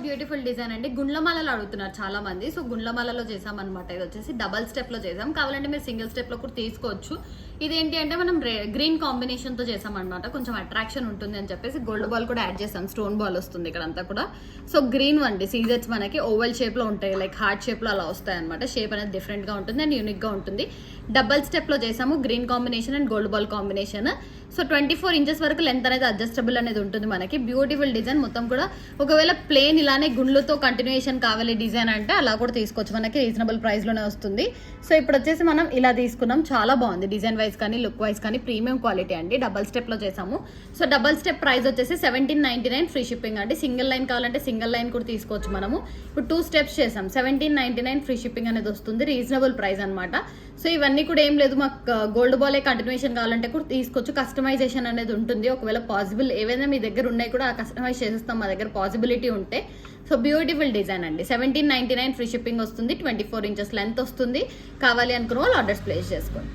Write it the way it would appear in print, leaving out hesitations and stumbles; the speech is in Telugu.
బ్యూటిఫుల్ డిజైన్ అండి. గుండ్లమాలలో అడుగుతున్నారు చాలా మంది. సో గుండ్లమాలలో చేసామన్నమాట. ఇది వచ్చేసి డబల్ స్టెప్ లో చేసాం. కావాలంటే మీరు సింగిల్ స్టెప్ లో కూడా తీసుకోవచ్చు. ఇదేంటి అంటే మనం గ్రీన్ కాంబినేషన్ తో చేసామన్నమాట. కొంచెం అట్రాక్షన్ ఉంటుంది అని చెప్పేసి గోల్డ్ బాల్ కూడా యాడ్ చేసాం. స్టోన్ బాల్ వస్తుంది ఇక్కడ అంతా కూడా. సో గ్రీన్ అండి. సీజెట్స్ మనకి ఓవల్ షేప్ లో ఉంటాయి, లైక్ హార్ట్ షేప్ లో అలా వస్తాయి అనమాట. షేప్ అనేది డిఫరెంట్ గా ఉంటుంది అండ్ యూనిక్ గా ఉంటుంది. డబల్ స్టెప్ లో చేసాము. Green combination and gold ball combination. So 24 inches వరకు లెంత్ అనేది అడ్జస్టబుల్ అనేది ఉంటుంది మనకి. బ్యూటిఫుల్ డిజైన్ మొత్తం కూడా. ఒకవేళ ప్లేన్ ఇలానే గుండ్లతో కంటిన్యూషన్ కావాలి డిజైన్ అంటే అలా కూడా తీసుకోవచ్చు. మనకి రీజనబుల్ ప్రైస్ లోనే వస్తుంది. సో ఇప్పుడు వచ్చేసి మనం ఇలా తీసుకున్నాం. చాలా బాగుంది డిజైన్ వైజ్ కానీ లుక్ వైజ్ కానీ. ప్రీమియం క్వాలిటీ అండి. డబల్ స్టెప్ లో చేసాము. సో డబల్ స్టెప్ ప్రైస్ వచ్చేసి 1799 ఫ్రీ షిప్పింగ్ అండి. సింగిల్ లైన్ కావాలంటే సింగిల్ లైన్ కూడా తీసుకోవచ్చు మనము. ఇప్పుడు 2 స్టెప్స్ చేసాం. 1799 ఫ్రీ షిప్పింగ్ అనేది వస్తుంది. రీజనబుల్ ప్రైస్ అనమాట. సో ఇవన్నీ కూడా ఏం లేదు, మాకు గోల్డ్ బాలే కంటిన్యూషన్ కావాలంటే కూడా తీసుకోవచ్చు. కస్టమైజేషన్ అనేది ఉంటుంది. ఒకవేళ పాసిబుల్ ఏవైనా మీ దగ్గర ఉన్నాయి కూడా కస్టమైజ్ చేసేస్తాం మా దగ్గర పాసిబిలిటీ ఉంటే. సో బ్యూటిఫుల్ డిజైన్ అండి. 1799 ఫ్రీ షిప్పింగ్ వస్తుంది. 24 ఇంచెస్ లెంత్ వస్తుంది. కావాలి అనుకున్న వాళ్ళు ఆర్డర్స్ ప్లేస్ చేసుకోండి.